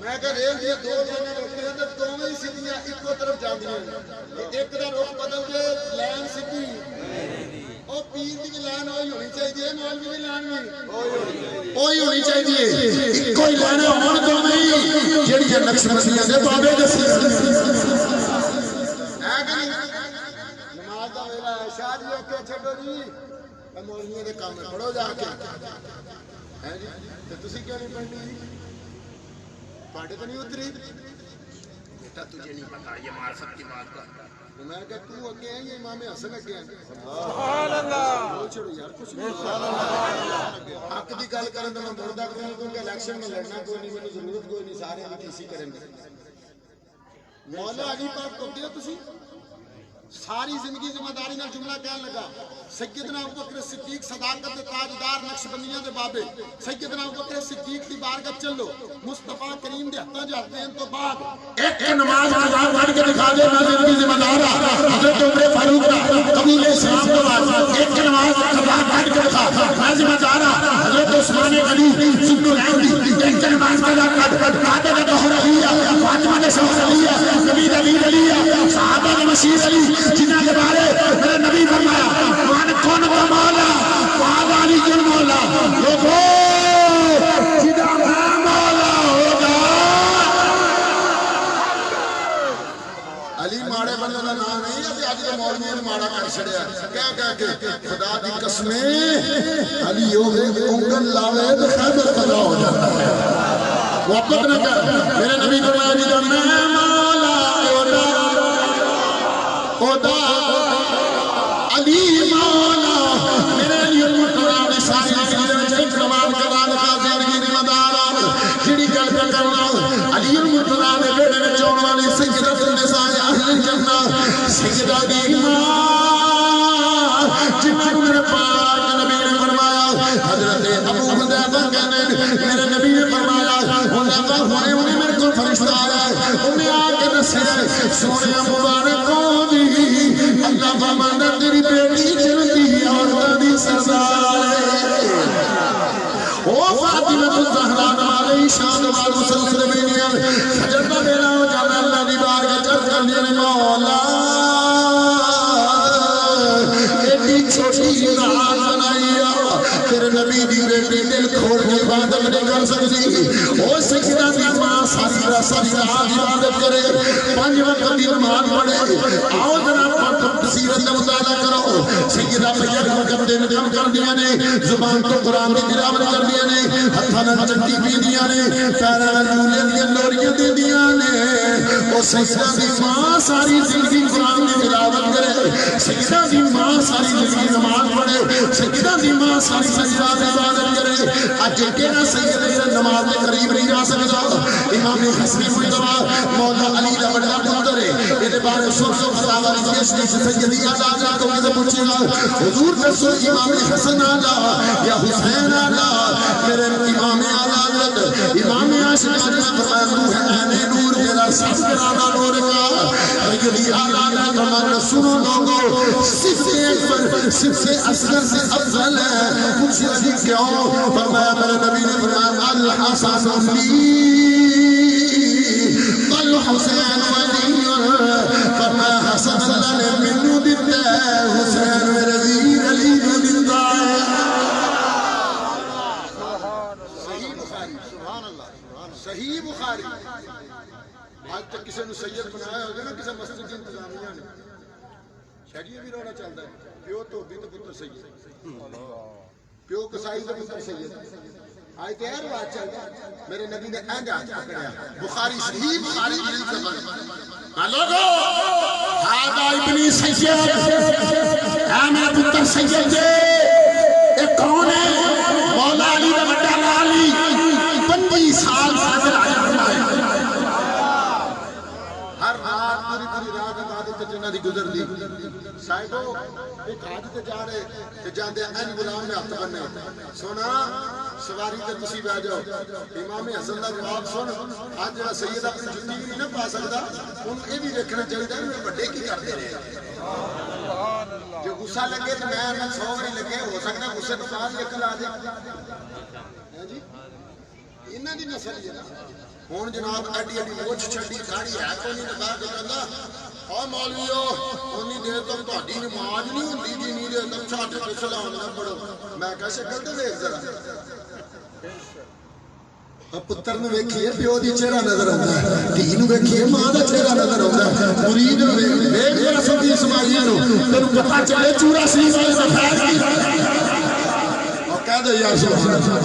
[SPEAKER 3] میں کہا ریل دیا 2 جانے رکھتے ہیں تے دوویں سیدھیاں اکو طرف جاندیاں تے ایک دا رخ بدل کے لائن سیدھی او پیر دی لائن ہوئی ہونی چاہیے مولوی دی لائن بھی ہوئی ہونی چاہیے اکو ہی لائن ہون دوویں جڑی نقشبندیاں دے بابے دسی ہے کہ نہیں نماز دا ویلا ہے شاہ جی اکے چھڈو جی مولویوں دے کام پڑھو جا کے ہے جی تے تسی کیوں نہیں پڑھنی پاڑے تو نہیں اتری بیٹا تجھے نہیں پتا یہ معرفت کی بات کا میں کہا تو اگے ہیں یہ امام حسن اگے ہیں سبحان اللہ بول چھوڑو یار کچھ نہیں حق دی گل کرن تے میں مردہ کروں کیونکہ الیکشن میں لڑنا کوئی نہیں مینوں ضرورت کوئی نہیں سارے ہم کسی کریں گے مولا علی پاک کو کیا تسی ساری زندگی ذمہ داری نال جملہ کہن لگا سیدنا ابوبکر صدیق صداقت تاجدار نقشبندیاں دے بابے سیدنا ابوبکر صدیق دی بارگاہ چلو مصطفیٰ کریم دے ہتھاں جاتے ہیں تو بعد ایک نماز قضا پڑھ کے دکھا دے میں زندگی ذمہ دار ہاں حضرت عمر فاروق دا قبول اسلام کے بعد ایک نماز قضا پڑھ کے دکھا میں ذمہ دار ہاں حضرت عثمان غنی سنو رہندی ایک نماز قضا پڑھ کعبے دا طہور علی فاطمہ دے شوہر علی نبی علی علی صحابہ دے مشیر علی جنہاں کے بارے میرے نبی فرمایا مان کون کا مولا وہاں علی کے مولا لوگو جدا میں مولا ہوگا علی ماڑے بندے کا نام نہیں ہے کہ آج کے مولوی نے ماڑا کر چھڑیا کیا کہہ کے خدا دی قسمیں علی ہوگے انگل لاوے تو خیبر قضا ہو جاتا ہے وقت نہ کہہ میرے نبی فرمایا جدا میں مولا ہوگا علی مولا میرے لیے مطلب ساری زندگی ایک نماز قضا کا زندگی ذمہ دار جڑی گل پہ کرنا علی المرتضیٰ نے بیٹے میں چون والی سیدۃ النساء اہل الجنہ سیدہ دی ماں جنہوں میرے پاک نبی نے فرمایا حضرت ابو حذیفہ کہنے میرے نبی نے فرمایا حذیفہ ہوئے انہیں میرے کو فرشتہ آیا انہیں آ کے دسے سونے مبارک اللہ فرمانا تیری بیٹی جلدی عورتوں دی سردار او فاطمہ الزہرا علیہ شان و مسلسل بینیاں سجدہ میرا ہو جانا اللہ دی بارگاہ چڑھ کر دیا مولا ایڈی چھوٹی ناز بنائی تیرے نبی دی بیٹی دل کھول کے عبادت نہیں کر سکتی او سجدہ دی ماں ساری رات عبادت کرے 5 وقت دی نماز پڑھے آؤ جناب سیرت مطالعہ کرو سیدہ میت مقدم دم کر دیا نے زبان تو قرآن کی تلاوت کر دیا نے ہتھاں نال چٹی پی دیا نے پیراں نال جولے دی لوریاں دے دیا نے او سیدہ دی ماں ساری زندگی قرآن کی تلاوت کرے سیدہ دی ماں ساری زندگی نماز پڑھے سیدہ دی ماں ساری سجدہ عبادت کرے اج کیڑا سید نماز دے قریب نہیں جا سکدا امام حسن مجتبی مولا علی دا بڑا پتر ہے اے بارے سن خدا والی کیسے سیدی آزاد کو کسے پوچھے گا حضور دسو امام حسن آلا یا حسین آلا میرے امام آلا حضرت امام عاشق نے فرمایا تو ہے نور تیرا سب کا نور کا سیدی آلا نے فرمایا سنو لوگو صف اکبر صف اصغر سے افضل ہے پوچھے جی کیوں فرمایا میرے نبی نے فرمایا الحسن لی والحسین ولی فرمایا حسن اللہ نے منو دیتا ہے حسین میرے ویر علی نے دیتا ہے صحیح بخاری سبحان اللہ صحیح بخاری آج تک کسی نے سید بنایا ہوگا نا کسی مسجد کی انتظامیہ نے شاید بھی رونا چاہتا ہے پیو تو بھی تو پتر سید پیو کسائی تو پتر سید آئی تیار بات چلتا میرے نبی نے اینڈ آج پکڑیا بخاری صحیح بخاری دل زبان لوگو ہادا ابنی سید اے میرا پتر سید جے ایک کون ہے مولا علی دا بڑا لالی 25 سال فاضل آیا ہر رات پوری رات عبادت جنہ دی گزر دی صاحبو ایک حاج تے جا رہے تے جاندے این غلام نے ہاتھ بننے سونا سواری تے تسی بیٹھ جاؤ امام حسن دا جواب سن اج جڑا سید اپنی جُتی نہیں نہ پا سکدا ان اے بھی دیکھنا چاہیے کہ بڑے کی کردے رہے جو غصہ لگے تے میں 100 نہیں لگے ہو سکتا غصے تو بعد نکل آ جائے ہیں جی ਇਹਨਾਂ ਦੀ ਨਸਲ ਹੀ ਹੈ ਨਾ। ਹੁਣ ਜਨਾਬ ਐਡੀ ਐਡੀ ਮੋਛ ਛੱਡੀ ਦਾੜੀ ਹੈ ਕੋਈ ਨਹੀਂ ਲਗਾ ਕੇ ਕਹਿੰਦਾ ਆ ਮੌਲਵੀਓ ਉਨੀ ਦੇਰ ਤੱਕ ਤੁਹਾਡੀ ਨਮਾਜ਼ ਨਹੀਂ ਹੁੰਦੀ ਜਿੰਨੀ ਦੇਰ ਤੱਕ ਸਾਡੇ ਤੇ ਸਲਾਮ ਨਾ ਪੜੋ। ਮੈਂ ਕਿਹਾ ਸ਼ਕਲ ਤੇ ਵੇਖ ਜ਼ਰਾ, ਪੁੱਤਰ ਨੂੰ ਵੇਖੀਏ ਪਿਓ ਦੀ ਚਿਹਰਾ ਨਜ਼ਰ ਆਉਂਦਾ ਹੈ, ਧੀ ਨੂੰ ਵੇਖੀਏ ਮਾਂ ਦਾ ਚਿਹਰਾ ਨਜ਼ਰ ਆਉਂਦਾ ਹੈ, ਮੁਰੀਦ ਨੂੰ ਵੇਖ ਜਰਾ ਸਭੀ ਇਸਮਾਈਲ ਨੂੰ ਤੈਨੂੰ ਪਤਾ ਚੱਲੇ ਚੂਰਾ ਸੀ ਵਾਲੇ ਦਾ ਫੈਜ਼ ਕੀ ਉਹ ਕਹਿ ਦੇ ਯਾਰ ਸੁਭਾਨ ਅੱਲਾਹ।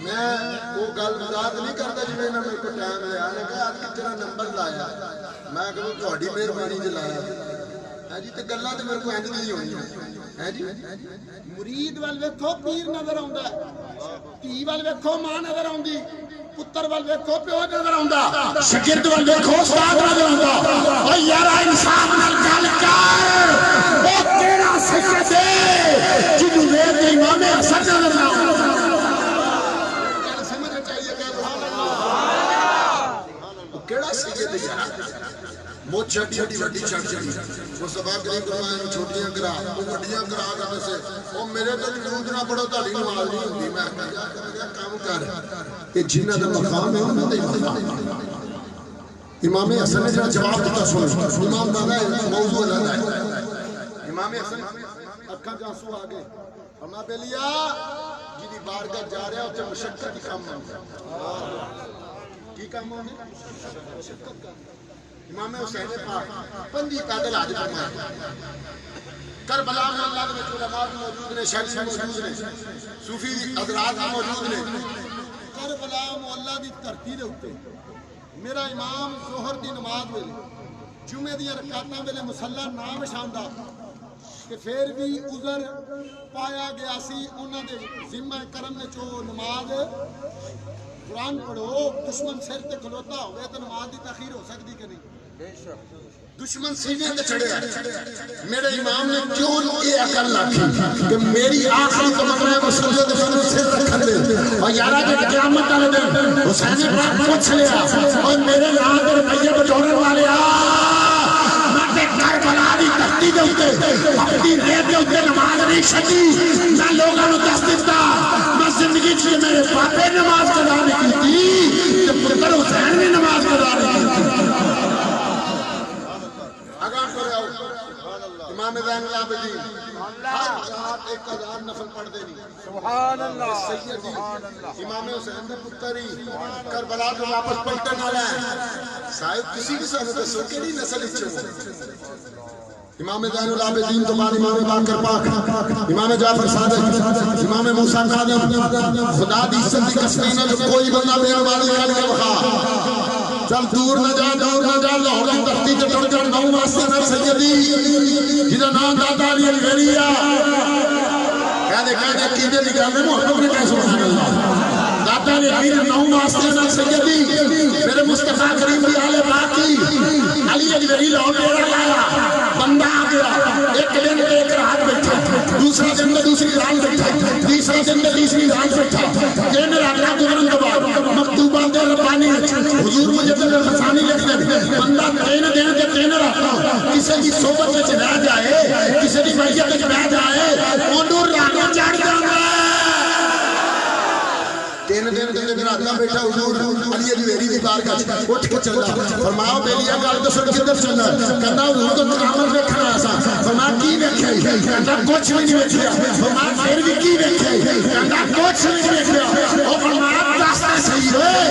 [SPEAKER 3] ਮੈਂ ਉਹ ਗੱਲ ਮਜ਼ਾਕ ਨਹੀਂ ਕਰਦਾ ਜਿਵੇਂ ਇਹਨਾਂ ਮੇਰੇ ਕੋਲ ਟਾਈਮ ਆਇਆ ਨੇ ਕਿਹਾ ਅੱਜ ਤੇਰਾ ਨੰਬਰ ਲਾਇਆ, ਮੈਂ ਕਿਹਾ ਤੁਹਾਡੀ ਮਿਹਰਬਾਨੀ ਚ ਲਾਇਆ ਹੈ ਜੀ, ਤੇ ਗੱਲਾਂ ਤੇ ਮੇਰੇ ਕੋਲ ਇੰਜ ਨਹੀਂ ਹੋਣੀਆਂ ਹੈ ਜੀ। ਮੁਰੀਦ ਵੱਲ ਵੇਖੋ ਪੀਰ ਨਜ਼ਰ ਆਉਂਦਾ, ਧੀ ਵੱਲ ਵੇਖੋ ਮਾਂ ਨਜ਼ਰ ਆਉਂਦੀ, ਪੁੱਤਰ ਵੱਲ ਵੇਖੋ ਪਿਓ ਨਜ਼ਰ ਆਉਂਦਾ, ਸ਼ਾਗਿਰਦ ਵੱਲ ਵੇਖੋ ਉਸਤਾਦ ਨਜ਼ਰ ਆਉਂਦਾ। ਓ ਯਾਰਾ ਇਨਸਾਨ ਨਾਲ ਗੱਲ ਕਰ, ਉਹ ਕਿਹੜਾ ਸੈਯਦ ਹੈ ਜਿਹਨੂੰ ਵੇਖ ਕੇ ਇਮਾਮ ਹਸਨ ਨਜ਼ਰ ਨਾ ਆਉਂਦਾ। ਸਮਝਣਾ ਚਾਹੀਏ کہ سبحان اللہ وہ کیڑا سید ہے یار موچ چھٹی چھٹی وڈی چھٹ چھٹی وہ سبا کریم فرمایا چھوٹیاں کرا وہ وڈیاں کرا کر دسے او میرے تے درود نہ پڑھو تہاڈی نماز نہیں ہوندی۔ میں کہا میرا کام کر کہ جنہاں دا مقام ہے انہاں دا مقام امام حسن نے جڑا جواب دیتا سن امام دادا موضوع الگ ہے۔ امام حسن اکھاں چ آنسو آ گئے فرمایا بیلیا جی بارگاہ جا رہا ہے اتنے مشقت کی کام ہوتا کی کام ہونے مشقت کا۔ امام حسین پاک 5 پیدل حج فرمایا، کربلا میں اللہ کے علماء موجود نے، شیخ موجود نے، صوفی حضرات موجود نے۔ کربلا محلہ دی دھرتی دے اوتے میرا امام ظہر دی نماز ویلے جمعے دی رکعتاں ویلے مصلی نہ وچھاندا کہ پھر بھی عذر پایا گیا سی انہاں دے ذمہ کرم نے چو نماز قرآن پڑھو، دشمن سر تے کھلوتا ہوئے تو نماز دی تاخیر ہو سکتی کہ نہیں؟ دشمن سینے تے چڑھے میرے امام نے کیوں یہ عقل رکھی کہ میری آخری تمنا ہے مسئلے دشمن سر رکھن دے اور یارہ جب قیامت والے دن حسین پاک پوچھ لیا اور میرے یہاں پر روپیے بٹورن والے کربلا دی دھرتی دے اوتے اپنی ریت دے اوتے نماز نہیں چھڈی، میں لوگاں نوں دس دتا میں زندگی چ میرے باپے نماز قضا نہیں کیتی تے پتر حسین نے نماز قضا نہیں کیتی۔ اگاں کرے آؤ امام زین العابدین ہر رات 1000 نفل پڑھدے نہیں
[SPEAKER 4] سبحان اللہ
[SPEAKER 3] سیدی امام حسین دے پتر ہی کربلا تو واپس پلٹن والا ہے صاحب کسی بھی سانو دسو کیڑی نسل وچ امام زین العابدین تو بعد امام باقر پاک امام جعفر صادق امام موسیٰ کاظم خدا دی عزت دی قسم نہ کوئی بندہ بیان والی گل کے بخا چل دور نہ جا لاہور دی دھرتی تے ٹر کر نو واسطے نہ سیدی جدا نام دادا علی الویریا کہہ دے کینے دی گل ہے محمد نے کہہ سبحان اللہ دادا نے پیر نو واسطے نہ سیدی میرے مصطفیٰ کریم دی آل باقی علی الویری لاہور میرا لایا بندہ آ گیا ایک دن ایک رات بیٹھا دوسرا دن میں دوسری رات بیٹھا تیسرا دن میں تیسری رات بیٹھا دن رات گزرن کے بعد مکتوبہ دے ربانی حضور مجھے مسانی لکھ دے بندہ 3 دن کے 3 راتاں کسی کی صحبت وچ رہ جائے کسی کی میت وچ رہ جائے اونوں راگاں چڑھ جاندا 3 دن کے راتاں بیٹھا حضور علی الویری دی بارگاہ اٹھ کے چلا فرمایا بیلیا گل دسو کدھر چلنا کہندا حضور تو کرامت ویکھنا آسا فرمایا کی ویکھیا کہندا کچھ بھی نہیں ویکھیا فرمایا پھر بھی کی ویکھیا کہندا کچھ نہیں ویکھیا او فرمایا دس تے صحیح ہوئے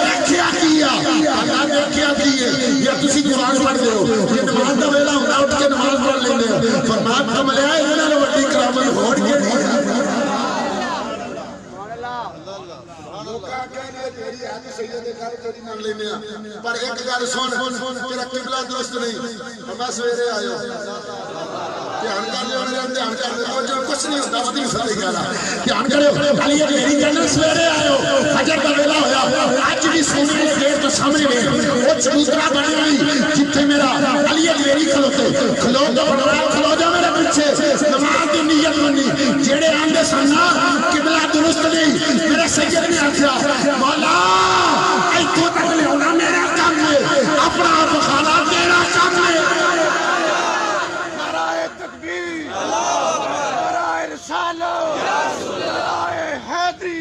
[SPEAKER 3] ویکھیا کیا کہندا ویکھیا کی ہے یا تسی قرآن پڑھ دے ہو یہ نماز دا ویلا ہوندا اٹھ کے نماز پڑھ لیندے ہو فرمایا کملیا انہاں نال وڈی کرامت ہوڑ کے پر ایک گل سن تیرا قبلہ درست نہیں میں سویرے آیا دھیان کر لے دھیان کر لے کچھ نہیں ہوتا وڈی ساری گل دھیان کرو علی میری گل سویرے آیا فجر دا ویلا ہویا اج بھی سونے دے گیٹ تو سامنے وے او چبوترا بنی ہوئی جتھے میرا علی میری کھلوتے کھلو جا میرے پیچھے نماز دی نیت بنی جڑے آندے سن قبلہ درست نہیں میرے سید نے آکھیا مولا ایتھوں تک لے ہونا میرا کام ہے اپنا آپ خالا تیرا کام ہے
[SPEAKER 4] نعرہ تکبیر نعرہ رسالت نعرہ حیدری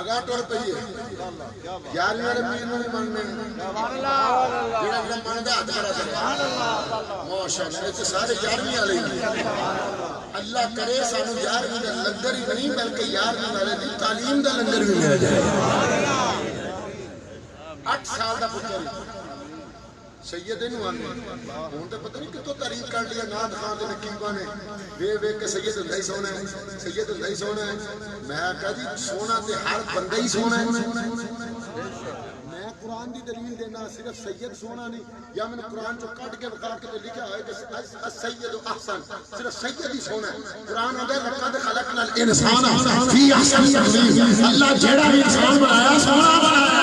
[SPEAKER 3] اگا ٹر پئیے یار میرے میر نو من میں جڑا جڑا من دا ہاتھ کھڑا کرے ماشاءاللہ یہ سارے 11ویں والے ہی اللہ کرے سانو 11ویں دا لنگر ہی نہیں بلکہ 11ویں والے دی تعلیم دا لنگر بھی مل جائے 8 سال دا پتر سید نو آنے ہوں تو پتہ نہیں کتوں تعریف کر لیا ناد خان دے نقیبہ نے وے کہ سید اللہ ہی سونا ہے سید اللہ ہی سونا ہے میں کہا جی سونا تے ہر بندہ ہی سونا ہے میں قرآن دی دلیل دینا صرف سید سونا نہیں یا میں نے قرآن جو کٹ کے بکھا کے لکھا ہے کہ سید و احسن صرف سید ہی سونا ہے قرآن آدھے لقد خلقنا الانسان فی احسن تقویم اللہ جیڑا انسان بنایا سونا بنایا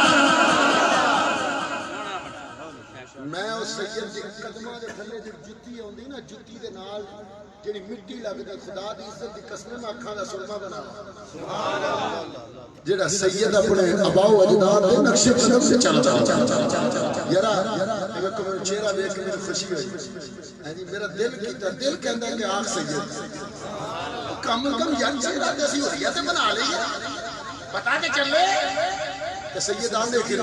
[SPEAKER 3] میں اس سید دی قدمہ دے تھلے دی جتی ہوندی نا جتی دے نال جڑی مٹی لگدا خدا دی عزت دی قسم اکھاں دا سرما بنا سبحان اللہ جڑا سید اپنے آباء و اجداد دے نقش قدم سے چلدا یارا ایک میرا چہرہ دیکھ کے مجھے خوشی ہوئی ہے جی میرا دل کیتا دل کہندا کہ آخ سید کم یار چہرہ تے اسی ہویا تے بنا لئیے پتہ تے چلے تے سید آن دے کے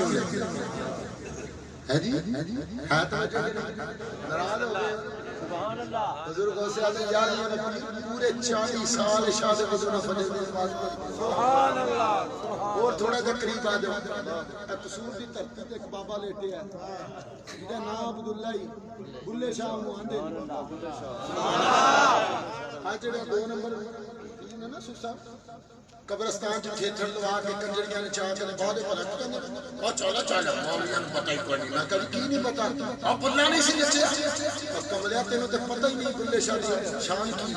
[SPEAKER 3] ہے جی ہے تو ناراض ہو گئے سبحان اللہ بزرگوں سے آتے یار میں پورے 40 سال شاد بزرگوں فجر میں نماز پڑھی سبحان اللہ اور تھوڑا سا قریب آ جاؤ قصور دی دھرتی تے ایک بابا لیٹے ہے جہدا نام عبداللہ ہی بلے شاہ نو آندے سبحان اللہ آ جڑے 2 نمبر نے نا سر صاحب قبرستان جو تھیٹر لوا کے کنجریاں نے چاہ کے بعد پلٹ کے چلا چلا مولیاں کو پتہ ہی کوئی نہیں میں کبھی کی نہیں پتا اب بلّا نہیں سی نچیا کملیا تینوں تے پتہ ہی نہیں بلے شاہ دی شان کی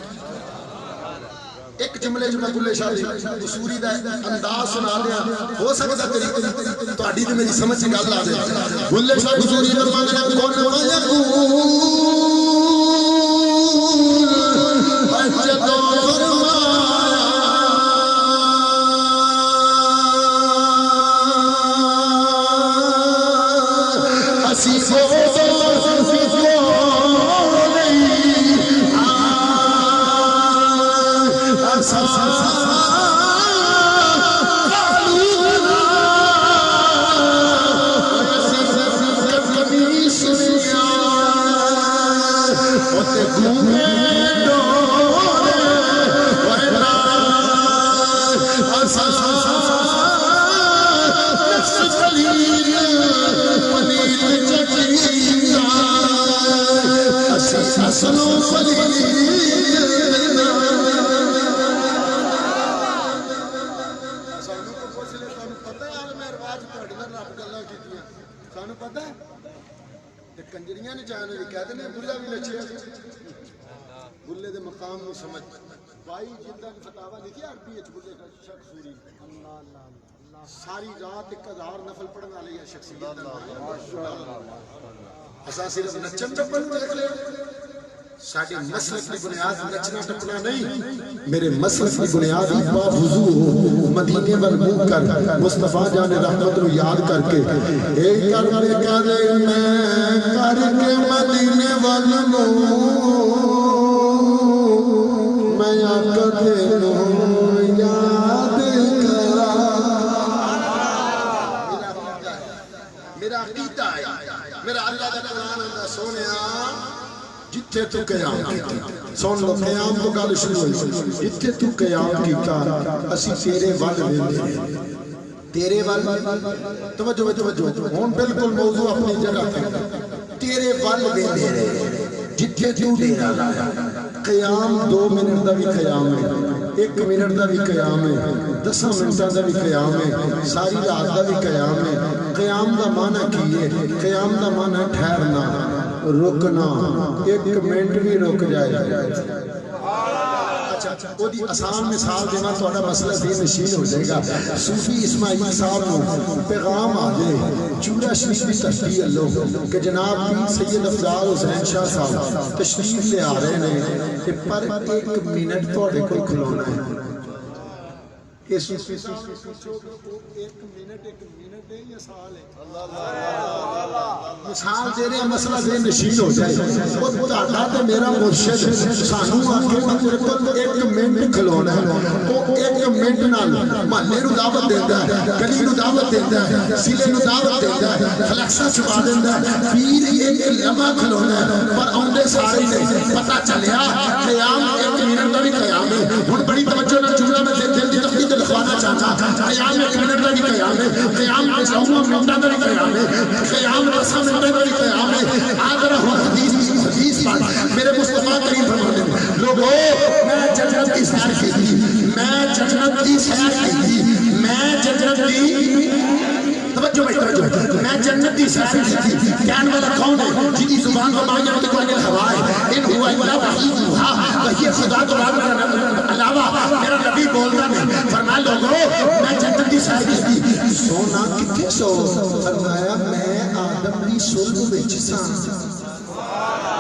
[SPEAKER 3] ایک جملے جو میں بلے شاہ دی قصوری دا انداز سنا دیا ہو سکتا تیری تہاڈی تے میری سمجھ سے گل آ جائے بلے شاہ قصوری فرمانے نے کون یقول جدوں کنجریاں نے چاہنے بھی کہتے ہیں بلّا بھی نچے بلے دے مقام نو سمجھ بھائی جدہ کی فتاوہ لکھی عربی اچ بلے کا شخص سوری ساری رات 1000 نفل پڑھنا لیا شخصیت اساں صرف نچن ٹپن دیکھ لے ساڈے مسلک کی بنیاد نچنا ٹپنا نہیں میرے مسلک کی بنیاد باوضو ہو مدینے ول منہ کر مصطفیٰ جان رحمت نو یاد کر کے ایک کر میں کرے میں کر کے مدینے ول منہ میں آقا تینو یاد کرا میرا عقیدہ ہے میرا اللہ کا قرآن ہے سونیا جتھے تو قیام کیتا سن لو قیام تو گل شروع ہوئی جتھے تو قیام کیتا اسی تیرے ول ویندے تیرے ول توجہ توجہ ہن بالکل موضوع اپنی جگہ پہ تیرے ول ویندے رہے جتھے تو ڈیرا لایا قیام 2 منٹ دا بھی قیام ہے 1 منٹ دا بھی قیام ہے 10 منٹاں دا بھی قیام ہے ساری رات دا بھی قیام ہے قیام دا معنی کی ہے قیام دا معنی ٹھہرنا رکنا 1 منٹ بھی رک جائے اچھا وہ دی آسان مثال دینا تھوڑا مسئلہ ذہن نشین ہو جائے گا صوفی اسماعیل صاحب کو پیغام آگے چورا شریف کی تشریح اللہ کہ جناب سید افضال حسین شاہ صاحب تشریف لے آ رہے ہیں کہ پر 1 منٹ تھوڑے کوئی کھلونا ہے کہ صوفی صاحب نے پوچھو کہ 1 منٹ ہے یا سال ہے مثال دے رہے ہیں مسئلہ ذہن نشین ہو جائے وہ تہاڈا تے میرا مرشد سانو آکے نا تیرے کول ایک منٹ کھلونا ہے وہ ایک منٹ نال محلے نو دعوت دیندا ہے گلی نو دعوت دیندا ہے ضلع نو دعوت دیندا ہے فلیکسا چھپا دیندا ہے پیر ایک لمحہ کھلونا ہے پر اوندے سارے نے پتہ چلیا قیام ایک منٹ دا بھی قیام ہے ہن بڑی توجہ نال جملہ میں دل دی تقدیر لکھوانا چاہتا قیام ایک منٹ دا بھی قیام ہے قیام 9 منٹاں دا بھی قیام ہے قیام 10 منٹاں دا بھی قیام ہے آگر حدیث پاک میرے مصطفیٰ کریم فرماتے ہیں لوگوں میں جنت کی سیر کی تھی میں جنت کی سیر کی تھی میں جنت کی توجہ میں جنت کی سیر کی تھی کہنے والا کون ہے جن کی زبان کو مانگے ہوتے کو انہیں ہوا ہے ان ہوا الا وحی یوحا وحی خدا تو علاوہ میرا نبی بولتا نہیں فرمایا لوگوں میں جنت کی سیر کی تھی سونا کتنے سو فرمایا میں آدم کی صلب وچ ساں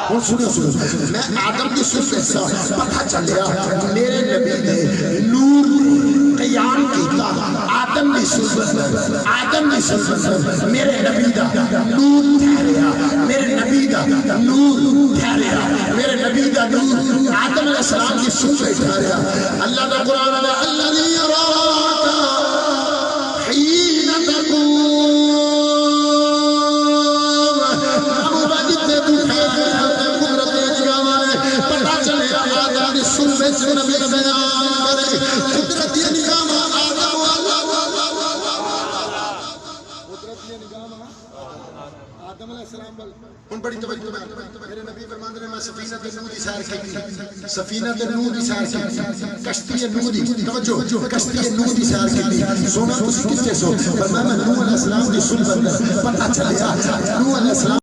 [SPEAKER 3] اور سنو میں آدم کی صلب وچ ساں پتہ چلیا میرے نبی نے نور قیام کیتا آدم کی صلب میرے نبی دا نور ٹھہریا میرے نبی دا نور ٹھہریا میرے نبی دا نور آدم علیہ السلام کی صلب وچ ٹھہریا اللہ دا قرآن ہے الذی یراک حین تقوم بڑی توجہ میرے نبی فرماندے نے میں سفینہ تے نوح دی سیر کی سفینہ تے نوح دی سیر کی کشتی نوح دی توجہ کشتی نوح دی سیر کی سونا تسی کتے سو فرمایا میں نوح علیہ السلام دی صلب پتہ چلیا نوح علیہ السلام